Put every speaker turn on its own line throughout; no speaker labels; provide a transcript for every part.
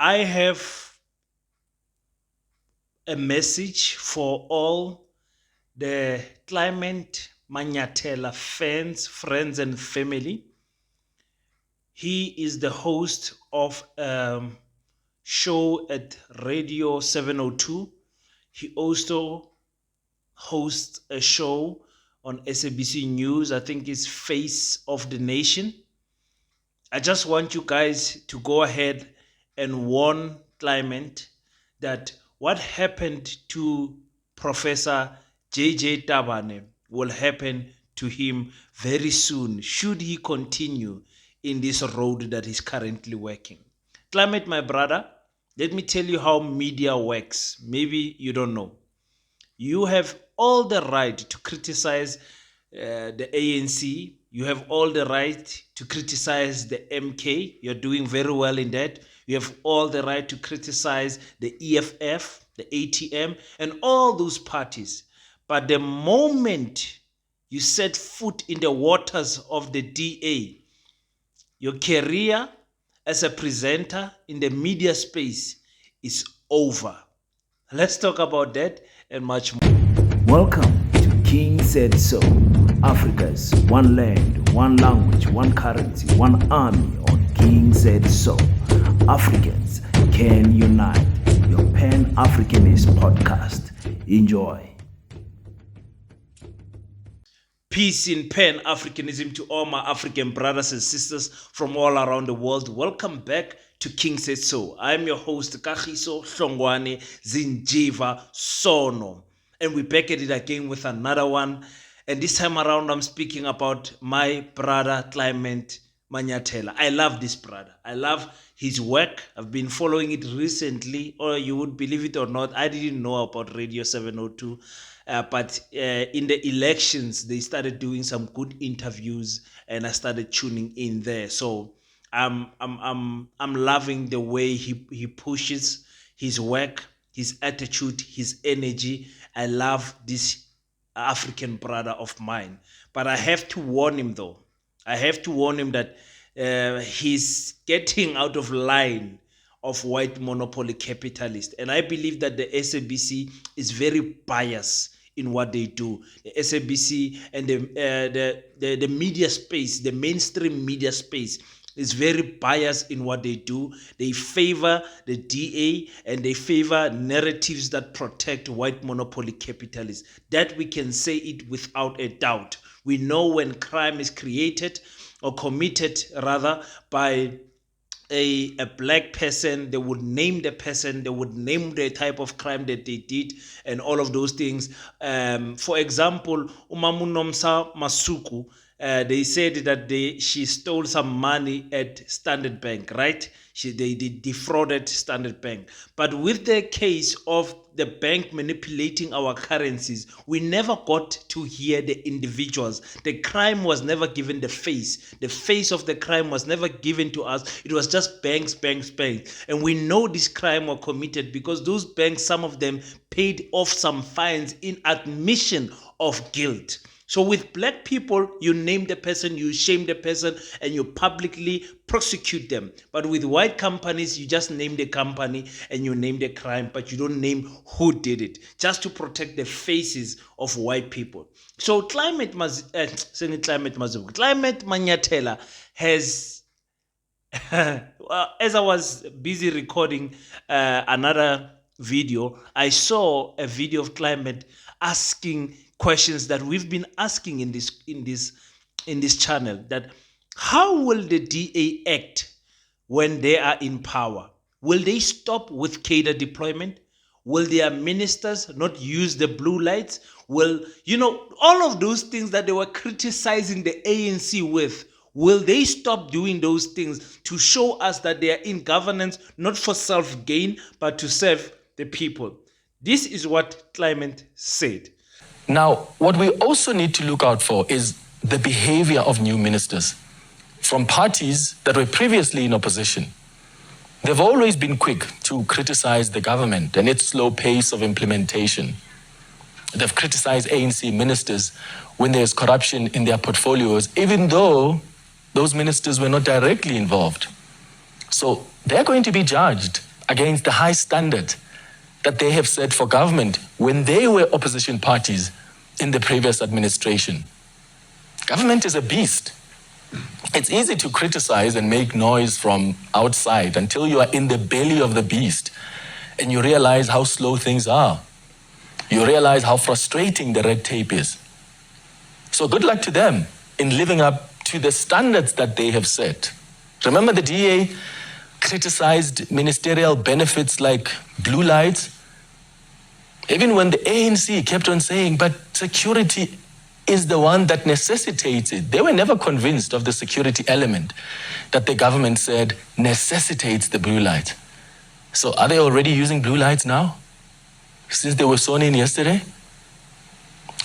I have a message for all the Clement Manyathela fans, friends, and family. He is the host of a show at Radio 702. He also hosts a show on SABC News. I think it's Face of the Nation. I just want you guys to go ahead and warn Clement that what happened to Professor JJ Tabane will happen to him very soon, should he continue in this road that he's currently working. Clement, my brother, let me tell you how media works. Maybe you don't know. You have all the right to criticize the ANC. You have all the right to criticize the MK. You're doing very well in that. You have all the right to criticize the EFF, the ATM, and all those parties. But the moment you set foot in the waters of the DA, your career as a presenter in the media space is over. Let's talk about that and much more.
Welcome to King Said So, Africa's one land, one language, one currency, one army on King Said So. Africans can unite. Your Pan-Africanist podcast. Enjoy.
Peace in Pan-Africanism to all my African brothers and sisters from all around the world. Welcome back to King Said So. I'm your host, Kagiso Hlongwane Zinjiva Sono. And we're back at it again with another one. And this time around, I'm speaking about my brother, Clement Manyathela. I love this brother. I love his work. I've been following it recently, or you would believe it or not, I didn't know about Radio 702. But in the elections, they started doing some good interviews, and I started tuning in there. So I'm loving the way he pushes his work, his attitude, his energy. I love this African brother of mine. But I have to warn him, though. I have to warn him that he's getting out of line of white monopoly capitalist. And I believe that the SABC is very biased in what they do. The SABC and the media space, the mainstream media space, is very biased in what they do. They favor the DA and they favor narratives that protect white monopoly capitalists. That we can say it without a doubt. We know when crime is created or committed rather by a black person, they would name the person, they would name the type of crime that they did and all of those things. For example, Umamunomsa Masuku, they said that she stole some money at Standard Bank, right? They defrauded Standard Bank. But with the case of the bank manipulating our currencies, we never got to hear the individuals. The crime was never given the face. The face of the crime was never given to us. It was just banks. And we know this crime was committed because those banks, some of them paid off some fines in admission of guilt. So with black people, you name the person, you shame the person, and you publicly prosecute them. But with white companies, you just name the company and you name the crime, but you don't name who did it, just to protect the faces of white people. So Clement Manyathela has, as I was busy recording another video, I saw a video of Clement asking questions that we've been asking in this channel, that how will the DA act when they are in power? Will they stop with cadre deployment? Will their ministers not use the blue lights? Will, all of those things that they were criticizing the ANC with, will they stop doing those things to show us that they are in governance not for self-gain but to serve the people? This is what Clement said.
Now, what we also need to look out for is the behavior of new ministers from parties that were previously in opposition. They've always been quick to criticize the government and its slow pace of implementation. They've criticized ANC ministers when there's corruption in their portfolios, even though those ministers were not directly involved. So they're going to be judged against the high standard that they have set for government when they were opposition parties in the previous administration. Government is a beast. It's easy to criticize and make noise from outside until you are in the belly of the beast and you realize how slow things are. You realize how frustrating the red tape is. So good luck to them in living up to the standards that they have set. Remember, the DA criticized ministerial benefits like blue lights, even when the ANC kept on saying, but security is the one that necessitates it. They were never convinced of the security element that the government said necessitates the blue light. So are they already using blue lights now, since they were sworn in yesterday?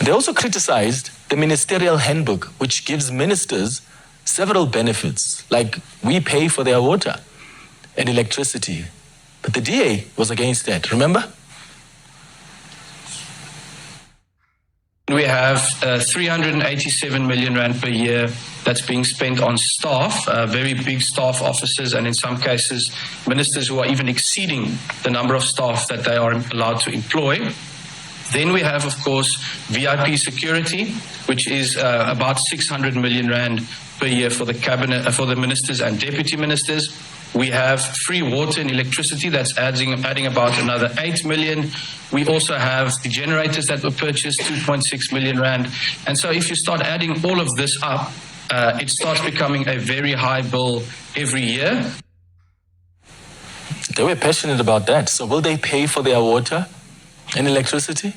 They also criticized the ministerial handbook, which gives ministers several benefits, like we pay for their water and electricity. But the DA was against that, remember?
We have 387 million rand per year that's being spent on staff, very big staff officers, and in some cases, ministers who are even exceeding the number of staff that they are allowed to employ. Then we have, of course, VIP security, which is about 600 million rand per year for the cabinet, for the ministers and deputy ministers. We have free water and electricity that's adding about another 8 million. We also have the generators that were purchased, 2.6 million rand. And so if you start adding all of this up, it starts becoming a very high bill every year.
They were passionate about that. So will they pay for their water and electricity?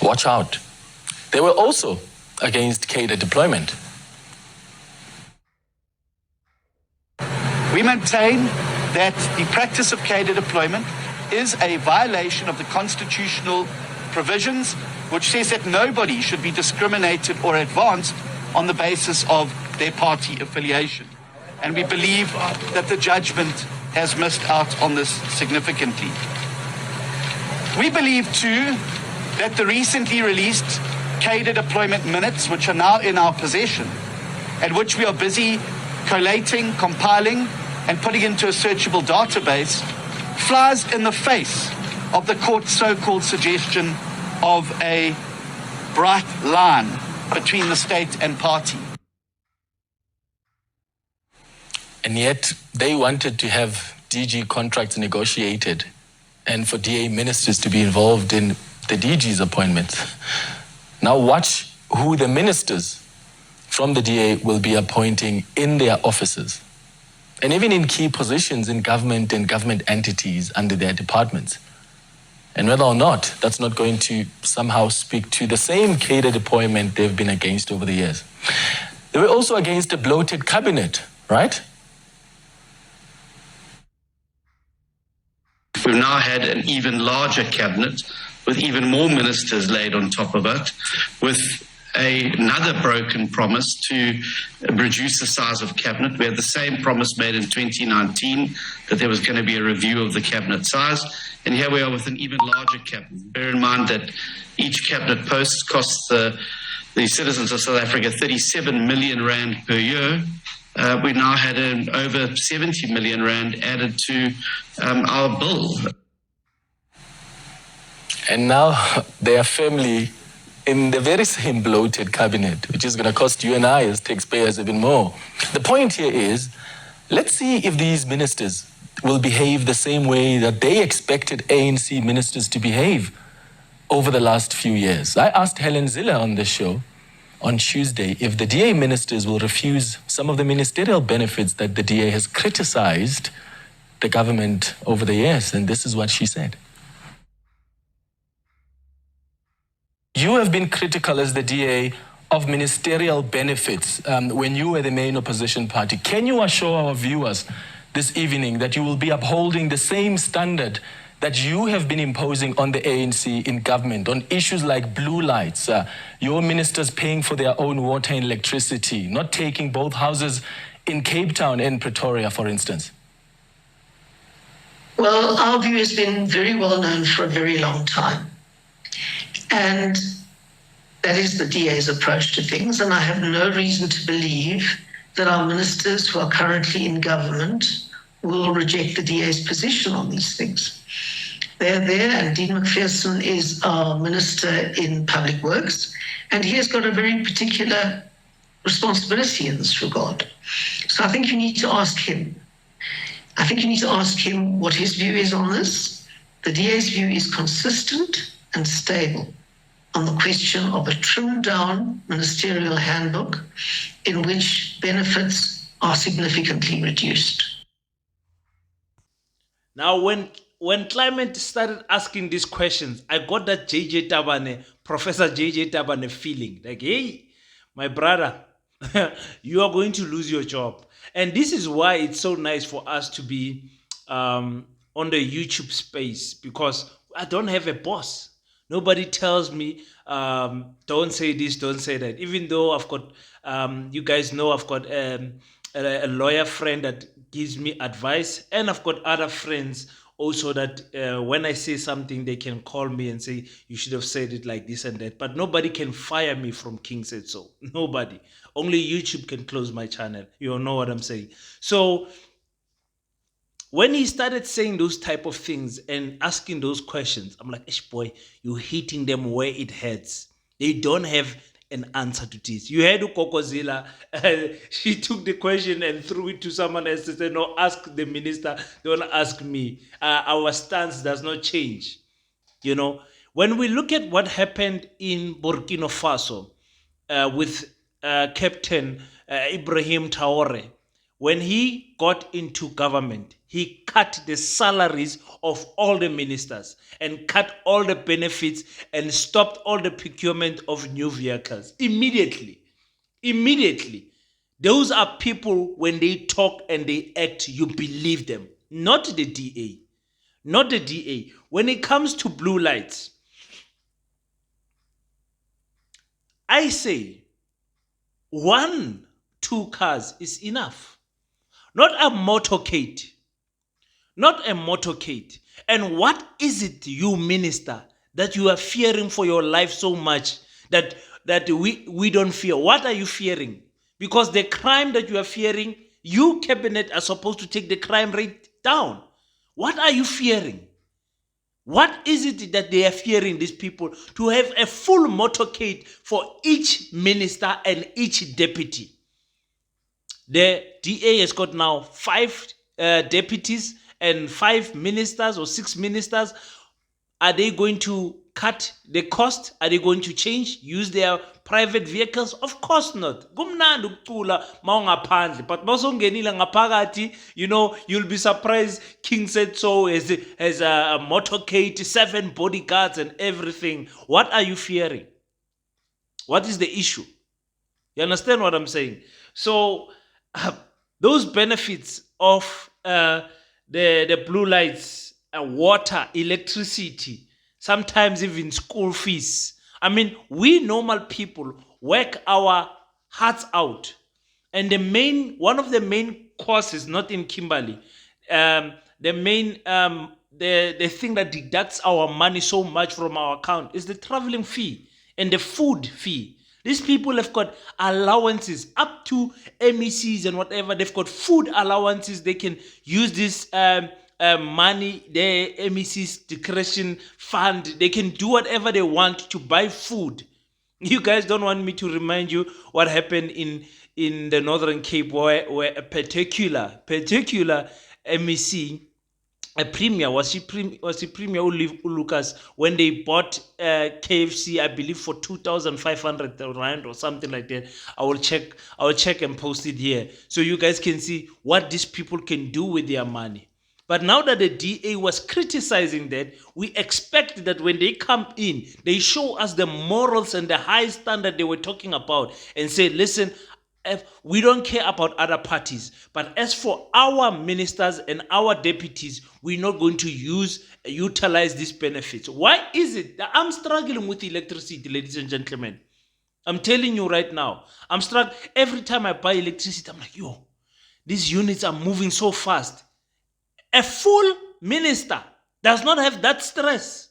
Watch out. They were also against cadre deployment.
We maintain that the practice of cadre deployment is a violation of the constitutional provisions, which says that nobody should be discriminated or advanced on the basis of their party affiliation. And we believe that the judgment has missed out on this significantly. We believe, too, that the recently released cadre deployment minutes, which are now in our possession, and which we are busy collating, compiling, and putting into a searchable database, flies in the face of the court's so-called suggestion of a bright line between the state and party.
And yet they wanted to have DG contracts negotiated and for DA ministers to be involved in the DG's appointments. Now watch who the ministers from the DA will be appointing in their offices, and even in key positions in government and government entities under their departments. And whether or not that's not going to somehow speak to the same cadre deployment they've been against over the years. They were also against a bloated cabinet, right?
We've now had an even larger cabinet with even more ministers laid on top of it, with another broken promise to reduce the size of cabinet. We had the same promise made in 2019 that there was going to be a review of the cabinet size, and here we are with an even larger cabinet. Bear in mind that each cabinet post costs the citizens of South Africa 37 million rand per year. We now had over 70 million rand added to our bill.
And now they are firmly in the very same bloated cabinet, which is going to cost you and I as taxpayers even more. The point here is, let's see if these ministers will behave the same way that they expected ANC ministers to behave over the last few years. I asked Helen Ziller on the show on Tuesday if the DA ministers will refuse some of the ministerial benefits that the DA has criticized the government over the years, and this is what she said. You have been critical as the DA of ministerial benefits when you were the main opposition party. Can you assure our viewers this evening that you will be upholding the same standard that you have been imposing on the ANC in government on issues like blue lights, your ministers paying for their own water and electricity, not taking both houses in Cape Town and Pretoria, for instance?
Well, our view has been very well known for a very long time. And that is the DA's approach to things. And I have no reason to believe that our ministers who are currently in government will reject the DA's position on these things. They're there, and Dean McPherson is our Minister in Public Works, and he has got a very particular responsibility in this regard. So I think you need to ask him. I think you need to ask him what his view is on this. The DA's view is consistent and stable on the question of a trimmed-down ministerial handbook in which benefits are significantly reduced.
Now, when Clement started asking these questions, I got that JJ Tabane, Professor JJ Tabane feeling like, hey, my brother, you are going to lose your job. And this is why it's so nice for us to be on the YouTube space, because I don't have a boss. Nobody tells me, don't say this, don't say that. Even though I've got, you guys know I've got a lawyer friend that gives me advice, and I've got other friends also that when I say something, they can call me and say, you should have said it like this and that. But nobody can fire me from King Said So. Nobody. Only YouTube can close my channel. You all know what I'm saying. So when he started saying those type of things and asking those questions, I'm like, boy, you're hitting them where it hurts. They don't have an answer to this. You heard Kokozila, she took the question and threw it to someone else and said, no, ask the minister, don't ask me. Our stance does not change. You know, when we look at what happened in Burkina Faso with Captain Ibrahim Traore, when he got into government, he cut the salaries of all the ministers and cut all the benefits and stopped all the procurement of new vehicles. Immediately. Those are people, when they talk and they act, you believe them. Not the DA. Not the DA. When it comes to blue lights, I say 1, 2 cars is enough. Not a motorcade. Not a motorcade. And what is it, you minister, that you are fearing for your life so much that we don't fear? What are you fearing? Because the crime that you are fearing, you cabinet are supposed to take the crime rate down. What are you fearing? What is it that they are fearing, these people, to have a full motorcade for each minister and each deputy? The DA has got now 5 deputies and 5 ministers or 6 ministers. Are they going to cut the cost? Are they going to use their private vehicles? Of course not. Kumnandi ukucula mawungaphandle, but mawusongenile ngaphakathi, you know, you'll be surprised. King Said So has a motorcade, 7 bodyguards and everything. What are you fearing? What is the issue? You understand what I'm saying? So those benefits of the blue lights, water, electricity, sometimes even school fees. I mean, we normal people work our hearts out. And one of the main causes, not in Kimberley, the thing that deducts our money so much from our account is the traveling fee and the food fee. These people have got allowances up to MECs and whatever. They've got food allowances. They can use this money, the MEC's discretion fund. They can do whatever they want to buy food. You guys don't want me to remind you what happened in the Northern Cape, where a particular MEC, a premier, was he premier Lucas, when they bought KFC, I believe for 2,500 rand or something like that. I will check and post it here so you guys can see what these people can do with their money. But now that the DA was criticizing that, we expect that when they come in, they show us the morals and the high standard they were talking about and say, listen, we don't care about other parties, but as for our ministers and our deputies, we're not going to utilize these benefits. Why is it that I'm struggling with electricity, ladies and gentlemen? I'm telling you right now, I'm struggling. Every time I buy electricity, I'm like, yo, these units are moving so fast. A full minister does not have that stress.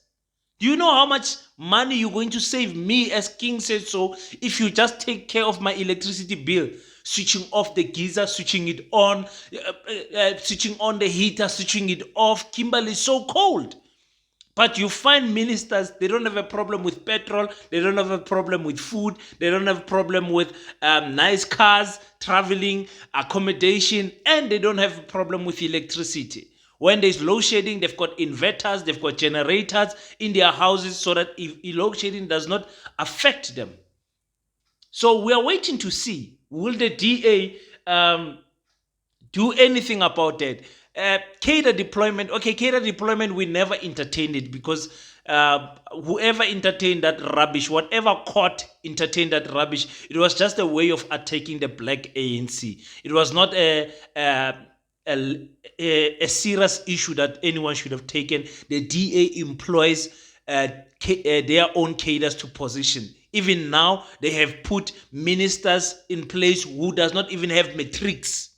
Do you know how much money you're going to save me as King Said So if you just take care of my electricity bill? switching off the geyser, switching it on, switching on the heater, switching it off. Kimberley is so cold. But you find ministers, they don't have a problem with petrol, they don't have a problem with food, they don't have a problem with nice cars, traveling, accommodation, and they don't have a problem with electricity. When there's load shedding, they've got inverters, they've got generators in their houses so that if load shedding does not affect them. So we are waiting to see, will the DA do anything about that? Cadre deployment, cadre deployment, we never entertained it because whoever entertained that rubbish, whatever court entertained that rubbish, it was just a way of attacking the black ANC. It was not a serious issue that anyone should have taken. The DA employs their own cadres to position. Even now, they have put ministers in place who does not even have matrix.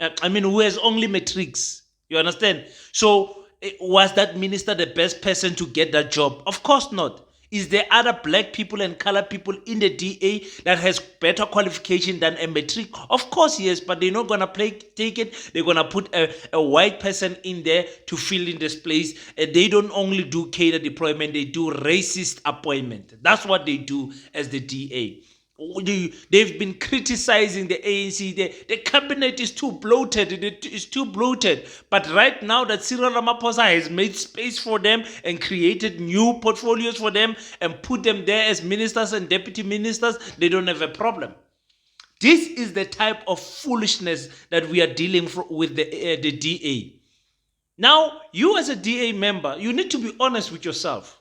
Who has only matrix. You understand? So, was that minister the best person to get that job? Of course not. Is there other black people and colored people in the DA that has better qualification than a matric? Of course, yes, but they're not going to take it. They're going to put a white person in there to fill in this place. They don't only do cadre deployment, they do racist appointment. That's what they do as the DA. They've been criticizing the ANC. The cabinet is too bloated. It is too bloated. But right now that Cyril Ramaphosa has made space for them and created new portfolios for them and put them there as ministers and deputy ministers, they don't have a problem. This is the type of foolishness that we are dealing with the DA. Now, you as a DA member, you need to be honest with yourself.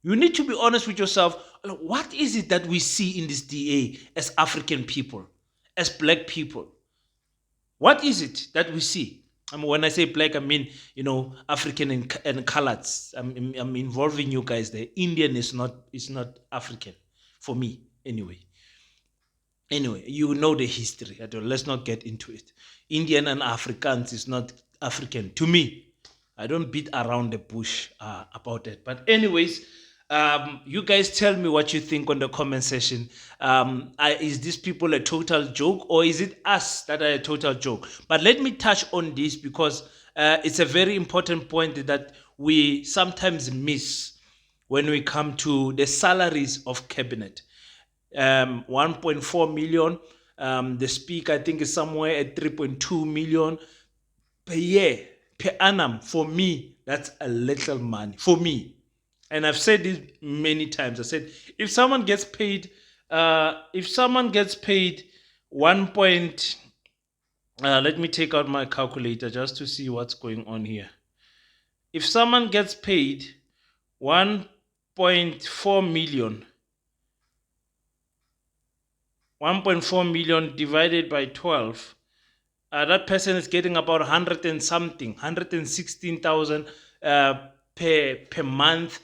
You need to be honest with yourself. What is it that we see in this DA as African people, as black people? What is it that we see? When I say black, I mean, African and coloreds. I'm involving you guys there. Indian is not African for me, anyway. Anyway, you know the history. Let's not get into it. Indian and Afrikaans is not African to me. I don't beat around the bush about that. But anyways, you guys tell me what you think on the comment section. Is these people a total joke, or is it us that are a total joke? But let me touch on this because it's a very important point that we sometimes miss when we come to the salaries of cabinet. 1.4 million. The speaker, I think, is somewhere at 3.2 million per year, per annum. For me, that's a little money. For me. And I've said this many times. I said, if someone gets paid, let me take out my calculator just to see what's going on here. If someone gets paid 1.4 million divided by 12, that person is getting about 116,000 per month.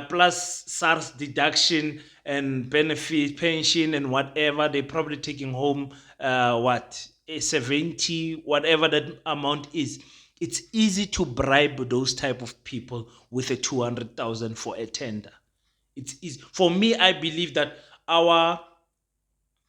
Plus SARS deduction and benefit, pension and whatever, they're probably taking home 70, whatever that amount is. It's easy to bribe those type of people with a 200,000 for a tender. It's easy. For me, I believe that our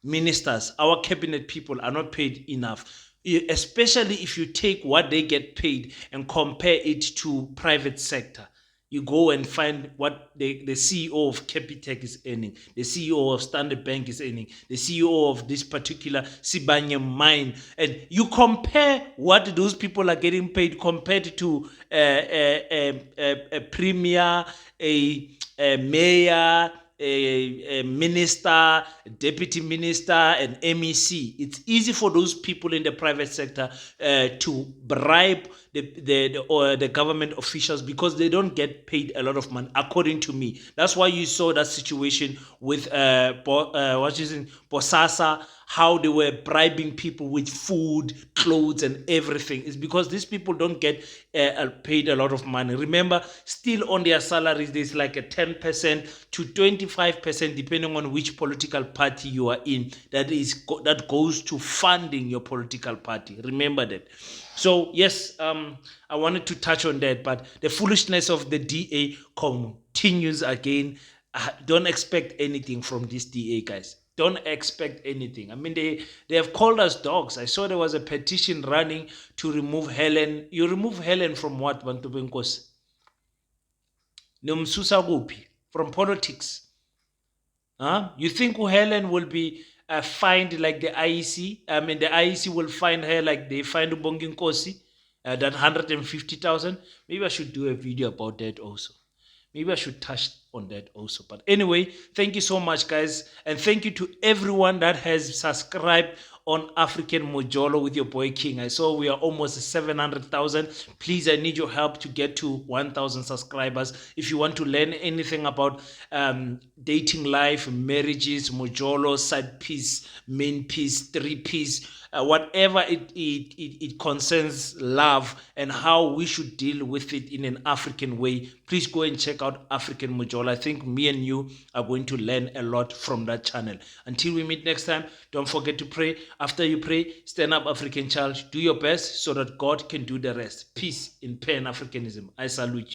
ministers, our cabinet people are not paid enough, especially if you take what they get paid and compare it to private sector. You go and find what the CEO of Capitec is earning, the CEO of Standard Bank is earning, the CEO of this particular Sibanye mine, and you compare what those people are getting paid compared to a premier, a mayor, a minister, a deputy minister, an MEC. It's easy for those people in the private sector to bribe the government officials because they don't get paid a lot of money, according to me. That's why you saw that situation with Bosasa, how they were bribing people with food, clothes, and everything. It's because these people don't get paid a lot of money. Remember, still on their salaries, there's like a 10% to 25%, depending on which political party you are in, that goes to funding your political party. Remember that. So yes, I wanted to touch on that, but the foolishness of the DA continues again. Don't expect anything from this DA, guys. don't expect anything. I mean, they have called us dogs. I saw there was a petition running to remove Helen. You remove Helen from what, Bantu Benkosi? Nomsusa Gupi, from politics. Huh? You think Helen will be fined like the IEC? I mean, the IEC will find her like they find Ubongi Nkosi, that 150,000. Maybe I should do a video about that also. Maybe I should touch on that also. But anyway, thank you so much, guys. And thank you to everyone that has subscribed on African Mojolo with your boy King. I saw we are almost 700,000. Please, I need your help to get to 1,000 subscribers. If you want to learn anything about dating life, marriages, Mojolo, side piece, main piece, three piece, whatever it concerns love and how we should deal with it in an African way, please go and check out African Mojolo. I think me and you are going to learn a lot from that channel. Until we meet next time, don't forget to pray. After you pray, stand up, African child. Do your best so that God can do the rest. Peace in Pan-Africanism. I salute you.